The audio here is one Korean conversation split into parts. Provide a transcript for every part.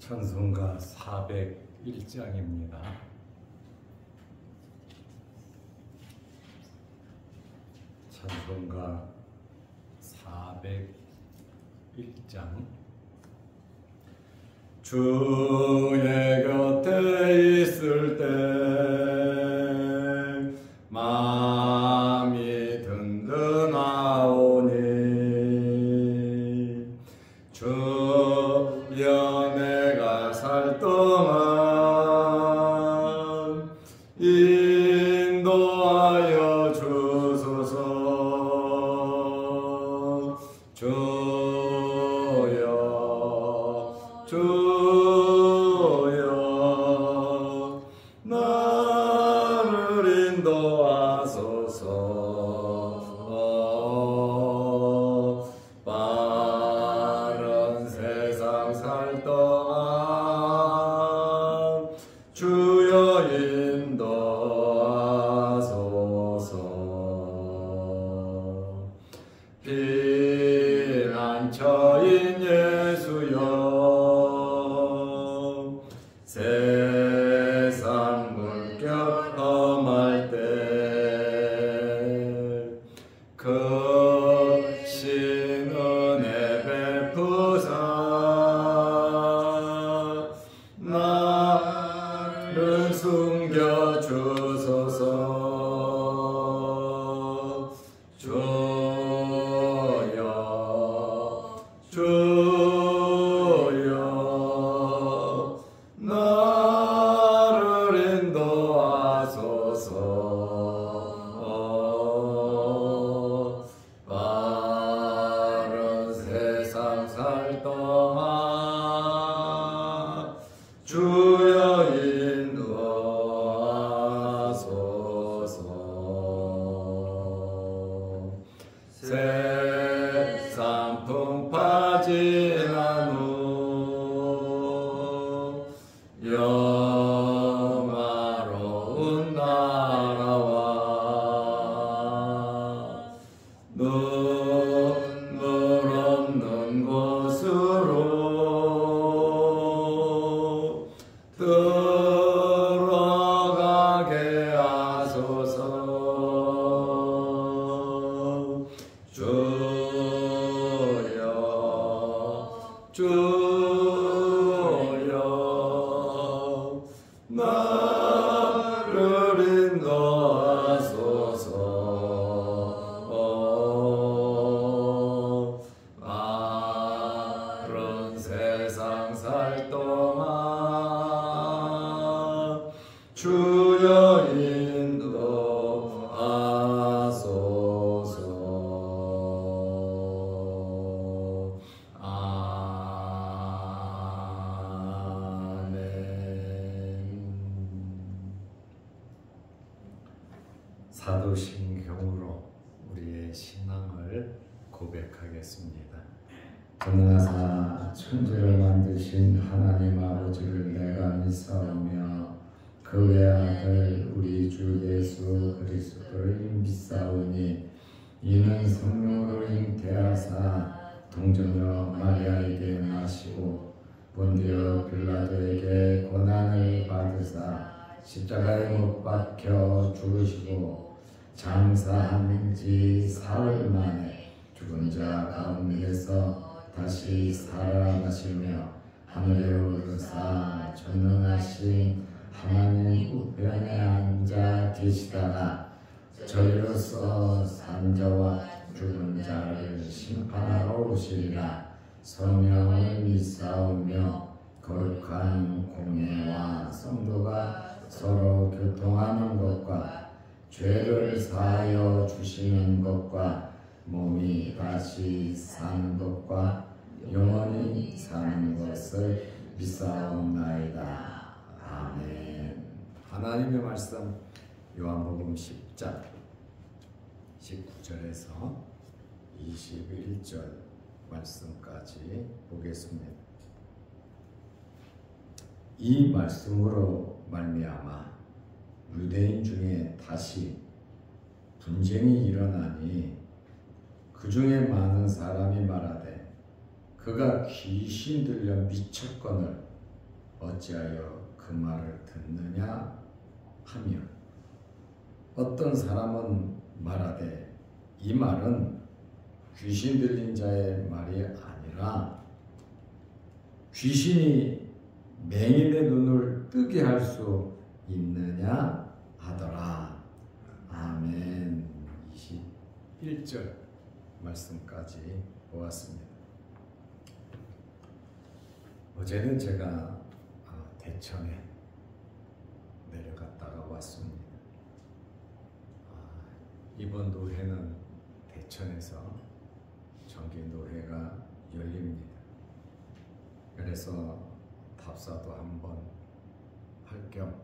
찬송가 401장입니다. 찬송가 401장. 주의 곁에 있을 때 마음이 든든하오니 주여 내가 살 동안 인도하여 주소서. 주여 나를 인도하소서. 빠른 세상 살 동안 주여 인도하소서. 피난처인 예수여 세상 물결 험할 때 크신 은혜 베푸사 나를 숨겨주소서. 주여 나를 인도하소서. 빠른 세상 살 동안 주여 인도하소서. 세상 풍파진 후 영화로운 나라와 눈물 없는 곳으로 들어가게 하소서. 주여 나를 인도하소서. 빠른 세상 살 동안 주여 인도하소서. 사도신경으로 우리의 신앙을 고백하겠습니다. 전능하사 천지를 만드신 하나님 아버지를 내가 믿사오며 그 외아들 우리 주 예수 그리스도를 믿사오니 이는 성령으로 잉태하사 동정녀 마리아에게 나시고 본디오 빌라도에게 고난을 받으사 십자가에 못 박혀 죽으시고 장사한 지 사흘 만에 죽은 자 가운데서 다시 살아나시며 하늘에 오르사 전능하신 하나님 우편에 앉아 계시다가 저희로서 산 자와 죽은 자를 심판하러 오시리라. 성령을 믿사오며 거룩한 공예와 성도가 서로 교통하는 것과 죄를 사하여 주시는 것과 몸이 다시 사는 것과 영원히 사는 것을 믿사옵나이다. 아멘. 하나님의 말씀 요한복음 10장 19절에서 21절 말씀까지 보겠습니다. 이 말씀으로 말미암아 유대인 중에 다시 분쟁이 일어나니 그 중에 많은 사람이 말하되 그가 귀신 들려 미쳤거늘 어찌하여 그 말을 듣느냐 하며 어떤 사람은 말하되 이 말은 귀신 들린 자의 말이 아니라 귀신이 맹인의 눈을 뜨게 할 수 있느냐 하더라. 아멘. 21절 말씀까지 보았습니다. 어제는 제가 대천에 내려갔다가 왔습니다. 이번 노회는 대천에서 정기 노회가 열립니다. 그래서 답사도 한번 할 겸,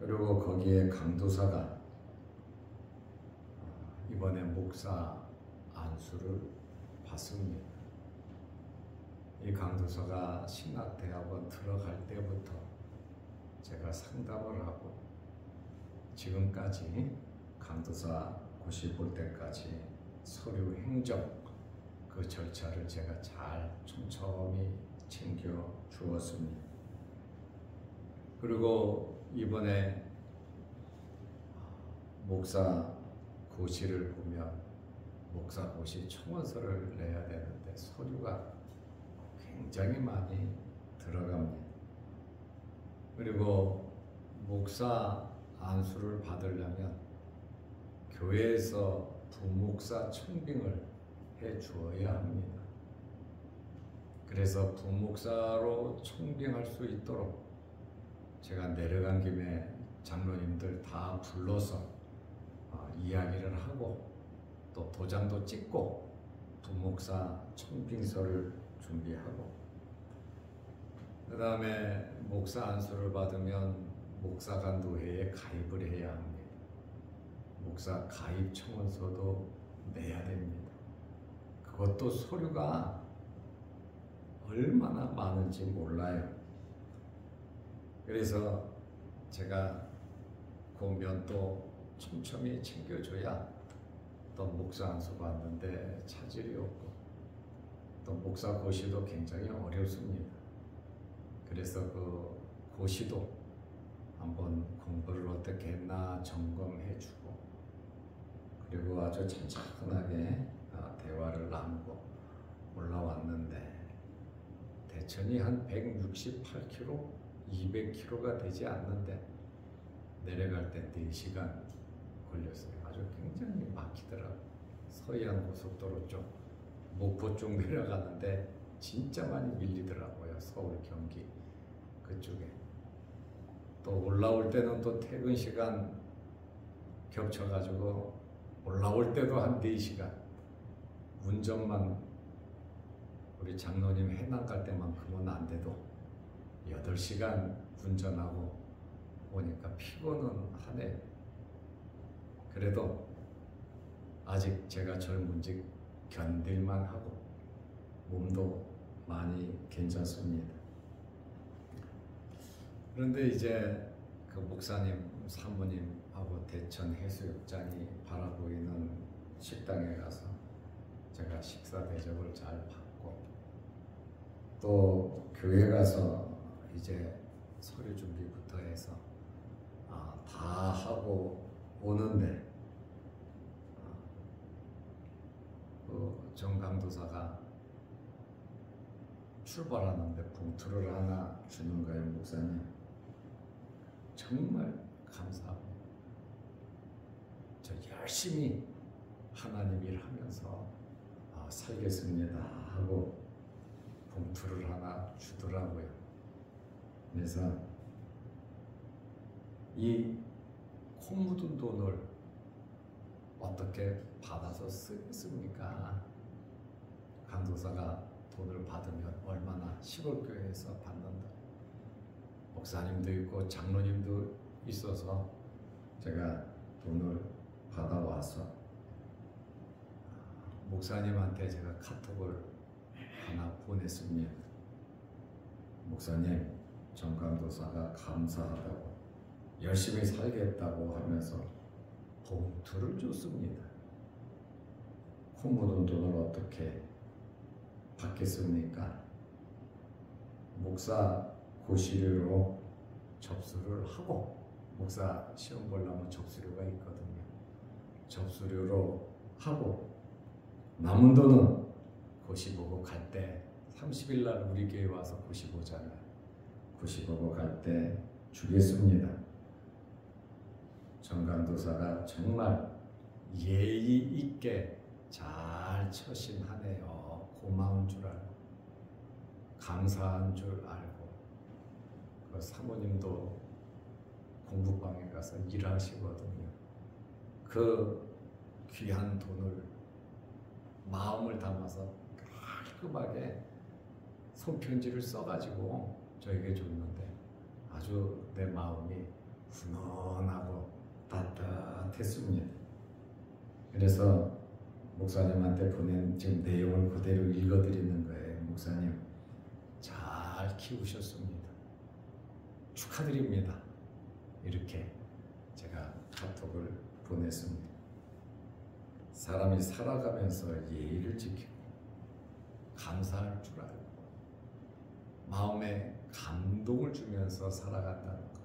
그리고 거기에 강도사가 이번에 목사 안수를 받습니다. 이 강도사가 신학대학원 들어갈 때부터 제가 상담을 하고 지금까지 강도사 고시 볼 때까지 서류 행정 그 절차를 제가 잘 촘촘히 챙겨 주었습니다. 그리고 이번에 목사 고시를 보면 목사 고시 청원서를 내야 되는데 서류가 굉장히 많이 들어갑니다. 그리고 목사 안수를 받으려면 교회에서 부목사 청빙을 해 주어야 합니다. 그래서 부목사로 청빙할 수 있도록 제가 내려간 김에 장로님들 다 불러서 이야기를 하고 또 도장도 찍고 부목사 청빙서를 준비하고, 그 다음에 목사 안수를 받으면 목사가 노회에 가입을 해야 합니다. 목사 가입 청원서도 내야 됩니다. 그것도 서류가 얼마나 많은지 몰라요. 그래서 제가 그 면도 촘촘히 챙겨줘야 또 목사 안수 받는데 차질이 없고, 또 목사 고시도 굉장히 어렵습니다. 그래서 그 고시도 한번 공부를 어떻게 했나 점검해주고, 그리고 아주 천천하게 대화를 나누고 올라왔는데, 대천이 한 168km, 200km가 되지 않는데 내려갈 때 4시간 걸렸어요. 아주 굉장히 막히더라고요. 서해안 고속도로 쪽, 목포 쪽 내려가는데 진짜 많이 밀리더라고요. 서울, 경기 그쪽에. 또 올라올 때는 또 퇴근 시간 겹쳐가지고 올라올 때도 한 4시간. 운전만 우리 장로님 해남 갈 때만큼은 안 돼도 8시간 운전하고 오니까 피곤은 하네. 그래도 아직 제가 젊은지 견딜만 하고 몸도 많이 괜찮습니다. 그런데 이제 그 목사님, 사모님하고 대천 해수욕장이 바라보이는 식당에 가서 제가 식사 대접을 잘 받고, 또 교회 가서 이제 서류 준비부터 해서 다 하고 오는데 그 정강도사가 출발하는데 봉투를 하나 주는 거예요. 목사님, 정말 감사합니다. 저 열심히 하나님 일하면서 살겠습니다 하고 봉투를 하나 주더라고요. 그래서 이 코 묻은 돈을 어떻게 받아서 쓰겠습니까? 강도사가 돈을 받으면 얼마나 시골교회에서 받는다. 목사님도 있고 장로님도 있어서 제가 돈을 받아와서 목사님한테 제가 카톡을 하나 보냈습니다. 목사님, 정강도사가 감사하다고 열심히 살겠다고 하면서 봉투를 줬습니다. 코 묻은 돈을 어떻게 받겠습니까? 목사 고시료로 접수를 하고, 목사 시험 보려면 접수료가 있거든요. 접수료로 하고 남은 돈은 고시 보고 갈 때 30일 날 우리 교회 와서 고시 보잖아요. 고시 보고 갈 때 주겠습니다. 전감도사가 정말 예의 있게 잘 처신하네요. 고마운 줄 알고 감사한 줄 알고, 그 사모님도 공부방에 가서 일하시거든요. 그 귀한 돈을 마음을 담아서 깔끔하게 손편지를 써가지고 저에게 줬는데 아주 내 마음이 훈훈하고 따뜻했습니다. 그래서 목사님한테 보낸 지금 내용을 그대로 읽어드리는 거예요. 목사님 잘 키우셨습니다. 축하드립니다. 이렇게 제가 카톡을 보냈습니다. 사람이 살아가면서 예의를 지키고 감사할 줄 알고 마음에 감동을 주면서 살아간다는 것.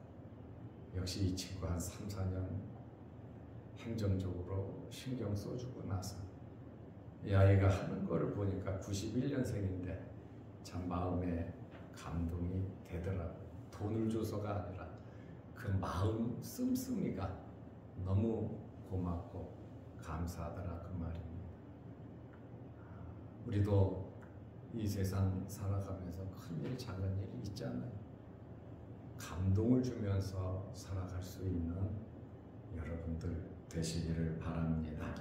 역시 이 친구 한 3, 4년 행정적으로 신경 써주고 나서 이 아이가 하는 거를 보니까 91년생인데 참 마음에 감동이 되더라고요. 돈을 줘서가 아니라 그 마음 씀씀이가 너무 고맙고 감사하더라 그 말입니다. 우리도 이 세상 살아가면서 큰일 작은 일이 있잖아요. 감동을 주면서 살아갈 수 있는 여러분들 되시기를 바랍니다.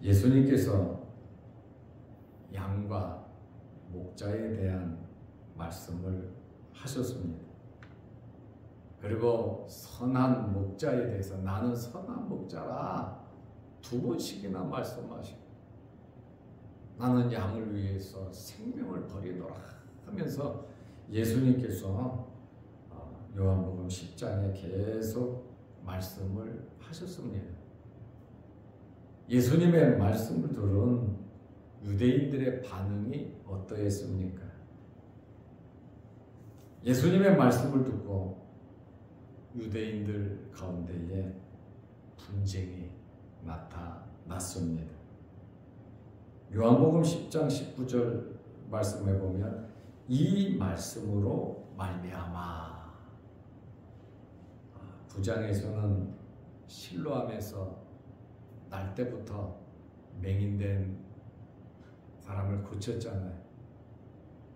예수님께서 양과 목자에 대한 말씀을 하셨습니다. 그리고 선한 목자에 대해서 나는 선한 목자라 2번씩이나 말씀하시고 나는 양을 위해서 생명을 버리노라 하면서 예수님께서 요한복음 10장에 계속 말씀을 하셨습니다. 예수님의 말씀을 들은 유대인들의 반응이 어떠했습니까? 예수님의 말씀을 듣고 유대인들 가운데에 분쟁이 나타났습니다. 요한복음 10장 19절 말씀에 보면 이 말씀으로 말미암아, 9장에서는 실로암에서 날 때부터 맹인된 사람을 고쳤잖아요.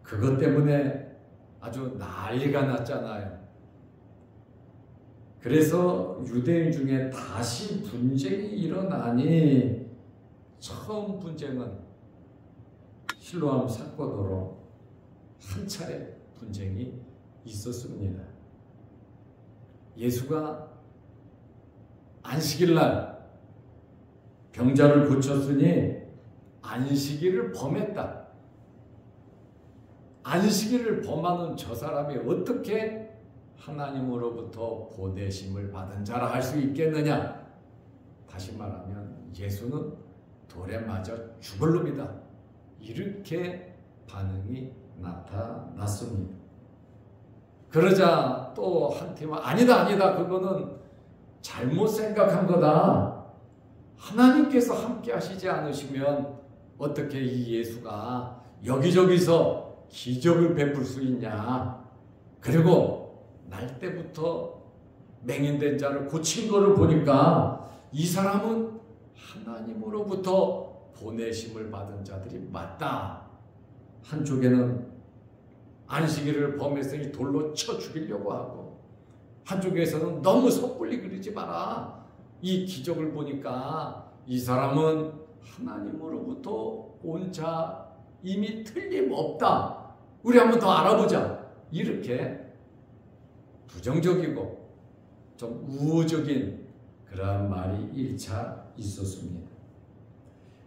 그것 때문에 아주 난리가 났잖아요. 그래서 유대인 중에 다시 분쟁이 일어나니 처음 분쟁은 실로암 사건으로 한 차례 분쟁이 있었습니다. 예수가 안식일날 병자를 고쳤으니 안식일을 범했다. 안식일을 범하는 저 사람이 어떻게 하나님으로부터 보내심을 받은 자라 할 수 있겠느냐? 다시 말하면 예수는 돌에 맞아 죽을 놈이다. 이렇게 반응이 나타났습니다. 그러자 또 한 팀은 아니다 그거는 잘못 생각한 거다. 하나님께서 함께 하시지 않으시면 어떻게 이 예수가 여기저기서 기적을 베풀 수 있냐. 그리고 날 때부터 맹인된 자를 고친 거를 보니까 이 사람은 하나님으로부터 보내심을 받은 자들이 맞다. 한쪽에는 안식일을 범했으니 돌로 쳐 죽이려고 하고, 한쪽에서는 너무 섣불리 그러지 마라. 이 기적을 보니까 이 사람은 하나님으로부터 온 자임이 틀림없다. 우리 한번 더 알아보자. 이렇게 부정적이고 좀 우호적인 그러한 말이 1차 있었습니다.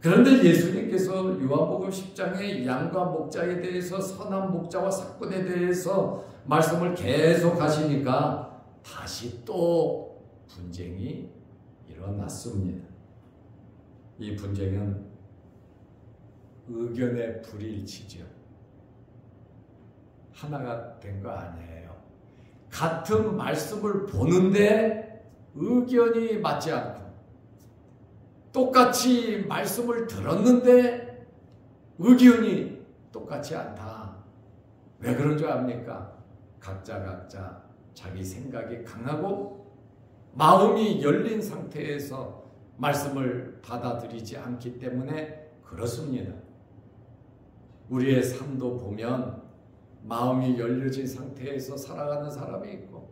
그런데 예수님께서 요한복음 10장의 양과 목자에 대해서, 선한 목자와 사건에 대해서 말씀을 계속 하시니까 다시 또 분쟁이 일어났습니다. 이 분쟁은 의견의 불일치죠. 하나가 된 거 아니에요. 같은 말씀을 보는데 의견이 맞지 않고, 똑같이 말씀을 들었는데 의견이 똑같지 않다. 왜 그런 줄 압니까? 각자 자기 생각이 강하고 마음이 열린 상태에서 말씀을 받아들이지 않기 때문에 그렇습니다. 우리의 삶도 보면 마음이 열려진 상태에서 살아가는 사람이 있고,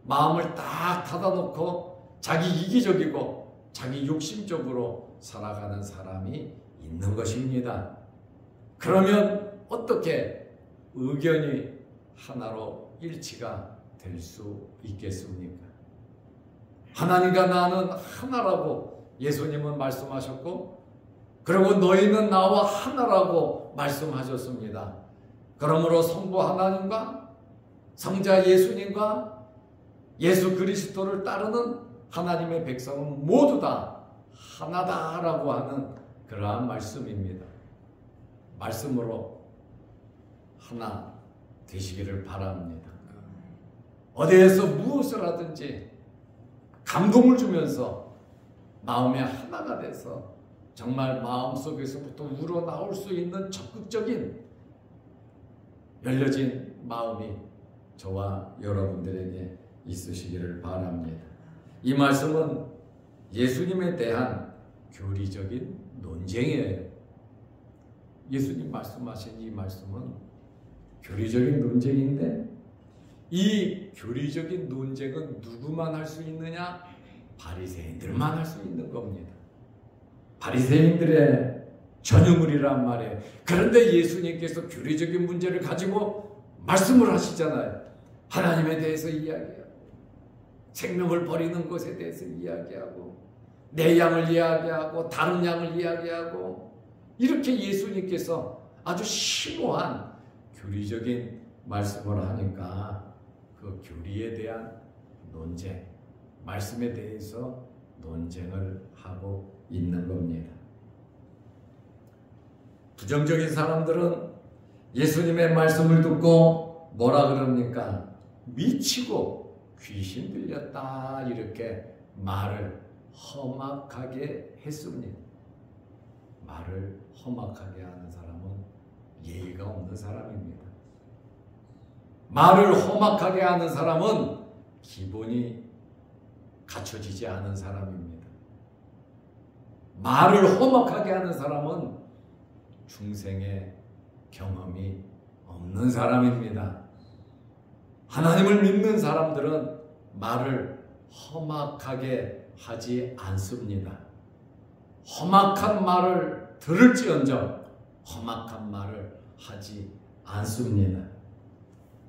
마음을 딱 닫아놓고 자기 이기적이고 자기 욕심적으로 살아가는 사람이 있는 것입니다. 그러면 어떻게 의견이 하나로 일치가 될 수 있겠습니까? 하나님과 나는 하나라고 예수님은 말씀하셨고, 그리고 너희는 나와 하나라고 말씀하셨습니다. 그러므로 성부 하나님과 성자 예수님과 예수 그리스도를 따르는 하나님의 백성은 모두 다 하나다라고 하는 그러한 말씀입니다. 말씀으로 하나 되시기를 바랍니다. 어디에서 무엇을 하든지 감동을 주면서 마음에 하나가 돼서 정말 마음속에서부터 우러나올 수 있는 적극적인 열려진 마음이 저와 여러분들에게 있으시기를 바랍니다. 이 말씀은 예수님에 대한 교리적인 논쟁이에요. 예수님 말씀하신 이 말씀은 교리적인 논쟁인데, 이 교리적인 논쟁은 누구만 할 수 있느냐? 바리새인들만 할 수 있는 겁니다. 바리새인들의 전유물이란 말이에요. 그런데 예수님께서 교리적인 문제를 가지고 말씀을 하시잖아요. 하나님에 대해서 이야기하고, 생명을 버리는 것에 대해서 이야기하고, 내 양을 이야기하고, 다른 양을 이야기하고, 이렇게 예수님께서 아주 심오한 교리적인 말씀을 하니까 그 교리에 대한 논쟁, 말씀에 대해서 논쟁을 하고 있는 겁니다. 부정적인 사람들은 예수님의 말씀을 듣고 뭐라 그럽니까? 미치고 귀신 들렸다, 이렇게 말을 험악하게 했습니다. 말을 험악하게 하는 사람은 예의가 없는 사람입니다. 말을 험악하게 하는 사람은 기본이 갖춰지지 않은 사람입니다. 말을 험악하게 하는 사람은 중생의 경험이 없는 사람입니다. 하나님을 믿는 사람들은 말을 험악하게 하지 않습니다. 험악한 말을 들을지언정 험악한 말을 하지 않습니다.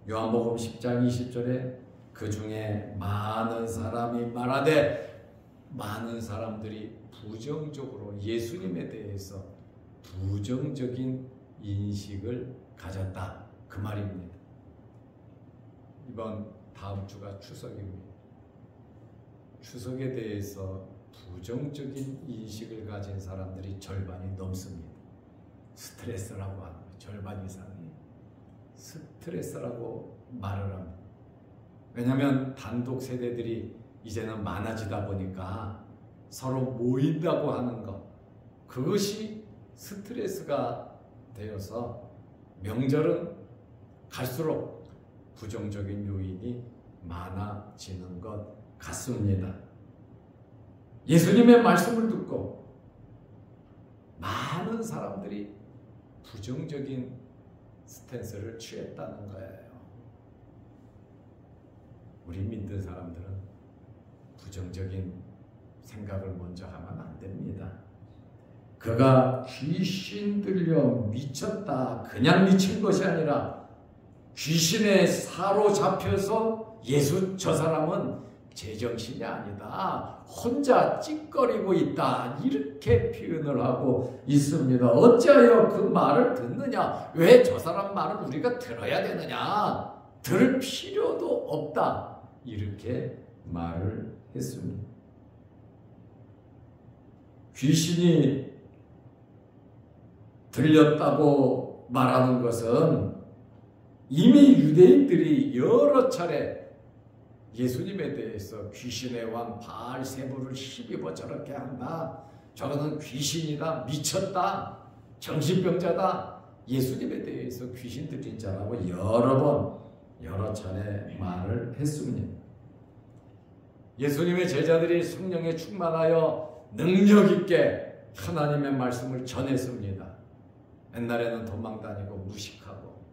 요한복음 10장 20절에 그 중에 많은 사람이 말하되, 많은 사람들이 부정적으로 예수님에 대해서 부정적인 인식을 가졌다, 그 말입니다. 이번 다음 주가 추석입니다. 추석에 대해서 부정적인 인식을 가진 사람들이 절반이 넘습니다. 스트레스라고 하는 거예요. 절반 이상이 스트레스라고 말을 합니다. 왜냐하면 단독 세대들이 이제는 많아지다 보니까 서로 모인다고 하는 것, 그것이 스트레스가 되어서 명절은 갈수록 부정적인 요인이 많아지는 것 같습니다. 예수님의 말씀을 듣고 많은 사람들이 부정적인 스탠스를 취했다는 거예요. 우리 믿는 사람들은 부정적인 생각을 먼저 하면 안 됩니다. 그가 귀신 들려 미쳤다, 그냥 미친 것이 아니라 귀신에 사로잡혀서 저 사람은 제정신이 아니다, 혼자 찌꺼리고 있다, 이렇게 표현을 하고 있습니다. 어찌하여 그 말을 듣느냐? 왜 저 사람 말을 우리가 들어야 되느냐? 들을 필요도 없다, 이렇게 말을 했습니다. 귀신이 들렸다고 말하는 것은 이미 유대인들이 여러 차례 예수님에 대해서 귀신의 왕 바알세불을 힘입어 저렇게 한다, 저거는 귀신이다, 미쳤다, 정신병자다, 예수님에 대해서 귀신 들린 자라고 여러 차례 말을 했습니다. 예수님의 제자들이 성령에 충만하여 능력 있게 하나님의 말씀을 전했습니다. 옛날에는 도망다니고 무식하고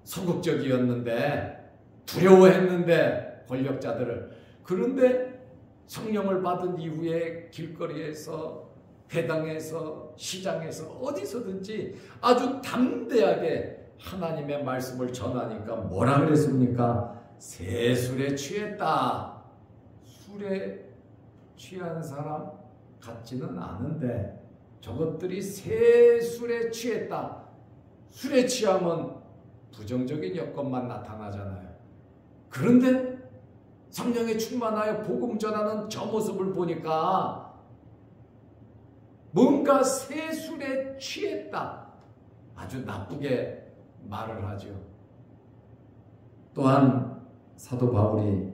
소극적이었는데, 두려워했는데 권력자들을. 그런데 성령을 받은 이후에 길거리에서, 회당에서, 시장에서, 어디서든지 아주 담대하게 하나님의 말씀을 전하니까 뭐라 그랬습니까? 새 술에 취했다. 술에 취한 사람 같지는 않은데 저것들이 새 술에 취했다. 술에 취하면 부정적인 여건만 나타나잖아요. 그런데 성령에 충만하여 복음 전하는 저 모습을 보니까 뭔가 새 술에 취했다. 아주 나쁘게 말을 하죠. 또한 사도 바울이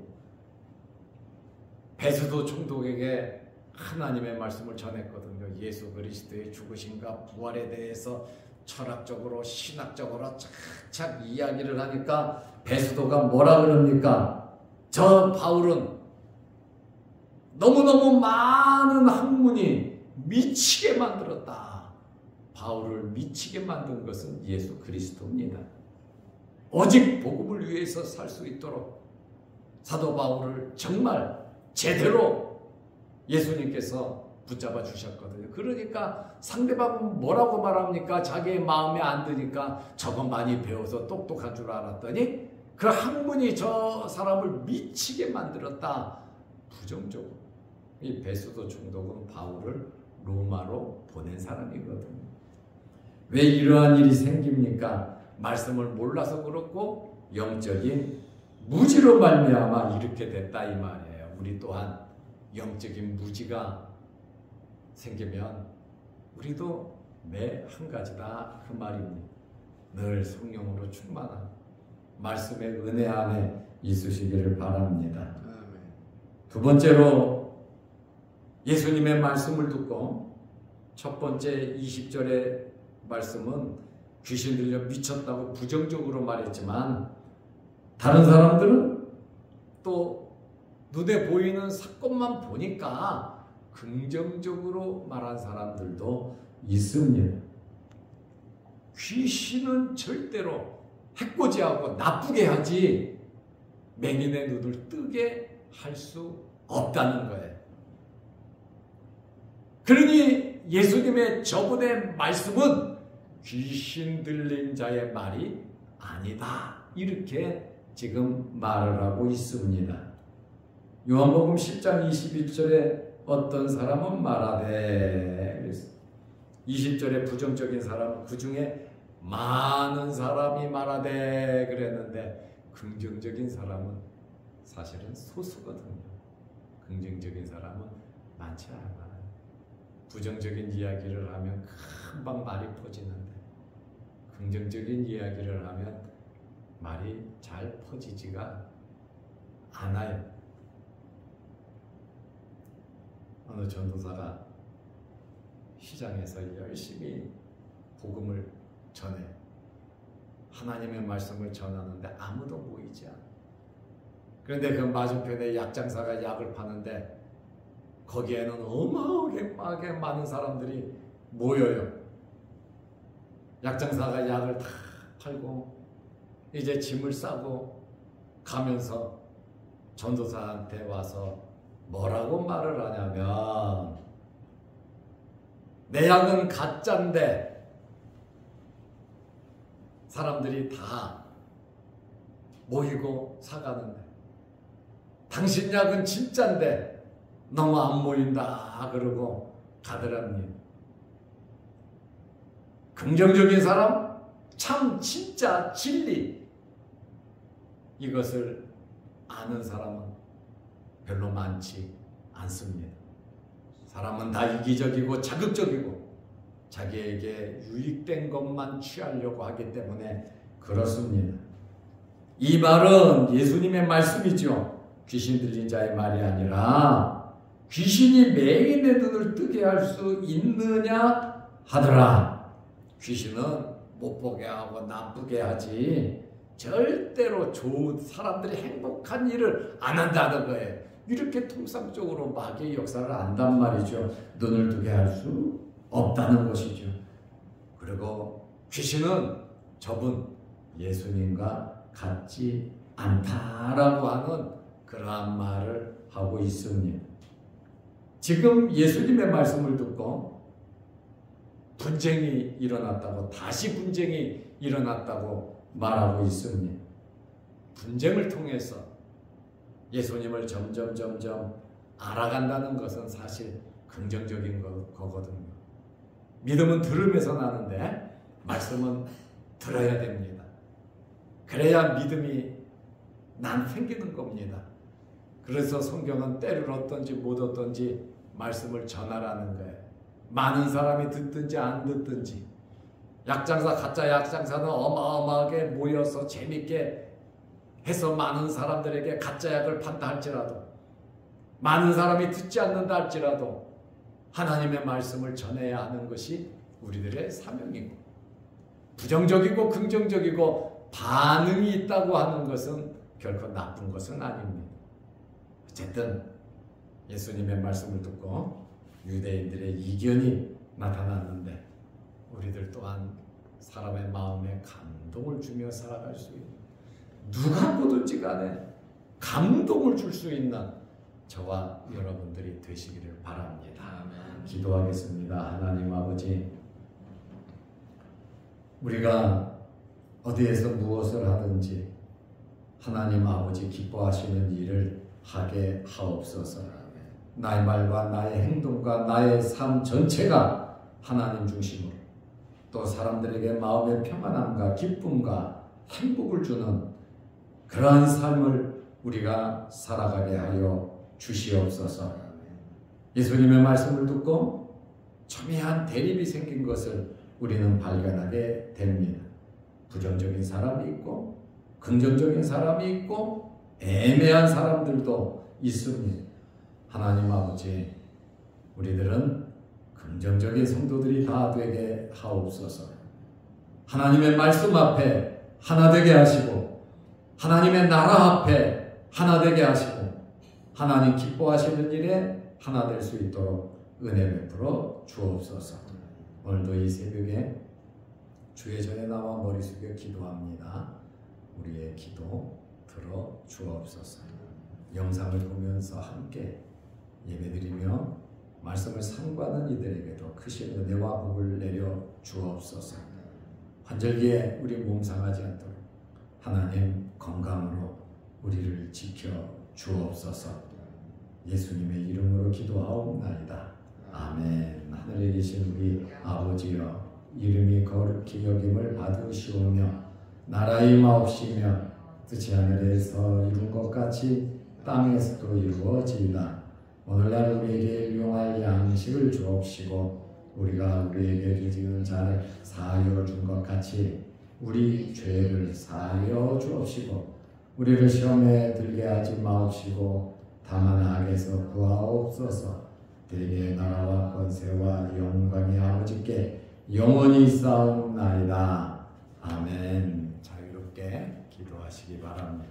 베스도 총독에게 하나님의 말씀을 전했거든요. 예수 그리스도의 죽으심과 부활에 대해서 철학적으로, 신학적으로 착착 이야기를 하니까 베스도가 뭐라 그럽니까? 저 바울은 너무너무 많은 학문이 미치게 만들었다. 바울을 미치게 만든 것은 예수 그리스도입니다. 오직 복음을 위해서 살 수 있도록 사도 바울을 정말 제대로 예수님께서 붙잡아 주셨거든요. 그러니까 상대방은 뭐라고 말합니까? 자기의 마음에 안 드니까 저거 많이 배워서 똑똑한 줄 알았더니 그 학문이 저 사람을 미치게 만들었다. 부정적으로. 이 베스도 총독은 바울을 로마로 보낸 사람이거든요. 왜 이러한 일이 생깁니까? 말씀을 몰라서 그렇고 영적인 무지로 말미암아 이렇게 됐다 이 말이에요. 우리 또한 영적인 무지가 생기면 우리도 매 한 가지다 그 말입니다. 늘 성령으로 충만한 말씀의 은혜 안에 있으시기를 바랍니다. 두 번째로 예수님의 말씀을 듣고 첫 번째 20절의 말씀은 귀신 들려 미쳤다고 부정적으로 말했지만 다른 사람들은 또 눈에 보이는 사건만 보니까 긍정적으로 말한 사람들도 있습니다. 귀신은 절대로 해코지하고 나쁘게 하지 맹인의 눈을 뜨게 할 수 없다는 거예요. 그러니 예수님의 저분의 말씀은 귀신 들린 자의 말이 아니다. 이렇게 지금 말을 하고 있습니다. 요한복음 10장 21절에 어떤 사람은 말하되 20절에 부정적인 사람 그 중에 많은 사람이 말하되 그랬는데 긍정적인 사람은 사실은 소수거든요. 긍정적인 사람은 많지 않아요. 부정적인 이야기를 하면 금방 말이 퍼지는데 긍정적인 이야기를 하면 말이 잘 퍼지지가 않아요. 어느 전도사가 시장에서 열심히 복음을 전해 하나님의 말씀을 전하는데 아무도 모이지 않아. 그런데 그 맞은편에 약장사가 약을 파는데 거기에는 어마어마하게 많은 사람들이 모여요. 약장사가 약을 다 팔고 이제 짐을 싸고 가면서 전도사한테 와서 뭐라고 말을 하냐면 내 약은 가짜인데 사람들이 다 모이고 사가는데 당신 약은 진짜인데 너무 안 모인다 그러고 가더랍니다. 긍정적인 사람, 참 진짜 진리 이것을 아는 사람은 별로 많지 않습니다. 사람은 다 이기적이고 자극적이고 자기에게 유익된 것만 취하려고 하기 때문에 그렇습니다. 이 말은 예수님의 말씀이죠. 귀신 들린 자의 말이 아니라 귀신이 맹인의 눈을 뜨게 할 수 있느냐 하더라. 귀신은 못 보게 하고 나쁘게 하지 절대로 좋은 사람들이 행복한 일을 안 한다는 거예요. 이렇게 통상적으로 마귀의 역사를 안단 말이죠. 눈을 뜨게 할 수 없다는 것이죠. 그리고 귀신은 저분 예수님과 같지 않다라고 하는 그러한 말을 하고 있습니다. 지금 예수님의 말씀을 듣고 분쟁이 일어났다고, 다시 분쟁이 일어났다고 말하고 있습니다. 분쟁을 통해서 예수님을 점점 알아간다는 것은 사실 긍정적인 거거든요. 믿음은 들음에서 나는데 말씀은 들어야 됩니다. 그래야 믿음이 생기는 겁니다. 그래서 성경은 때를 얻든지 못 얻든지 말씀을 전하라는 거예요. 많은 사람이 듣든지 안 듣든지. 약장사, 가짜 약장사는 어마어마하게 모여서 재밌게 해서 많은 사람들에게 가짜 약을 판다 할지라도, 많은 사람이 듣지 않는다 할지라도 하나님의 말씀을 전해야 하는 것이 우리들의 사명이고, 부정적이고 긍정적이고 반응이 있다고 하는 것은 결코 나쁜 것은 아닙니다. 어쨌든 예수님의 말씀을 듣고 유대인들의 이견이 나타났는데 우리들 또한 사람의 마음에 감동을 주며 살아갈 수 있는, 누가 뭐든지 간에 감동을 줄 수 있는 저와 여러분들이 되시기를 바랍니다. 기도하겠습니다. 하나님 아버지, 우리가 어디에서 무엇을 하든지 하나님 아버지 기뻐하시는 일을 하게 하옵소서. 나의 말과 나의 행동과 나의 삶 전체가 하나님 중심으로, 또 사람들에게 마음의 평안함과 기쁨과 행복을 주는 그러한 삶을 우리가 살아가게 하여 주시옵소서. 예수님의 말씀을 듣고 첨예한 대립이 생긴 것을 우리는 발견하게 됩니다. 부정적인 사람이 있고 긍정적인 사람이 있고 애매한 사람들도 있습니다. 하나님 아버지, 우리들은 긍정적인 성도들이 다 되게 하옵소서. 하나님의 말씀 앞에 하나 되게 하시고, 하나님의 나라 앞에 하나 되게 하시고, 하나님 기뻐하시는 일에 하나 될 수 있도록 은혜 베풀어 주옵소서. 오늘도 이 새벽에 주의 전에 나와 머리 숙여 기도합니다. 우리의 기도 들어 주옵소서. 영상을 보면서 함께 예배드리며 말씀을 상고하는 이들에게도 크신 은혜와 복을 내려 주옵소서. 환절기에 우리 몸 상하지 않도록 하나님 건강으로 우리를 지켜 주옵소서. 예수님의 이름으로 기도하옵나이다. 아멘. 하늘에 계신 우리 아버지여, 이름이 거룩히 여김을 받으시오며 나라의 마옵시며 뜻이 하늘에서 이룬 것 같이 땅에서도 이루어지이다. 오늘날 우리에게 일용할 양식을 주옵시고 우리가 우리에게 지은 자를 사하여 준 것 같이 우리 죄를 사하여 주옵시고 우리를 시험에 들게 하지 마옵시고 다만 악에서 구하옵소서. 대개의 나라와 권세와 영광이 아버지께 영원히 있사옵나이다. 아멘. 자유롭게 기도하시기 바랍니다.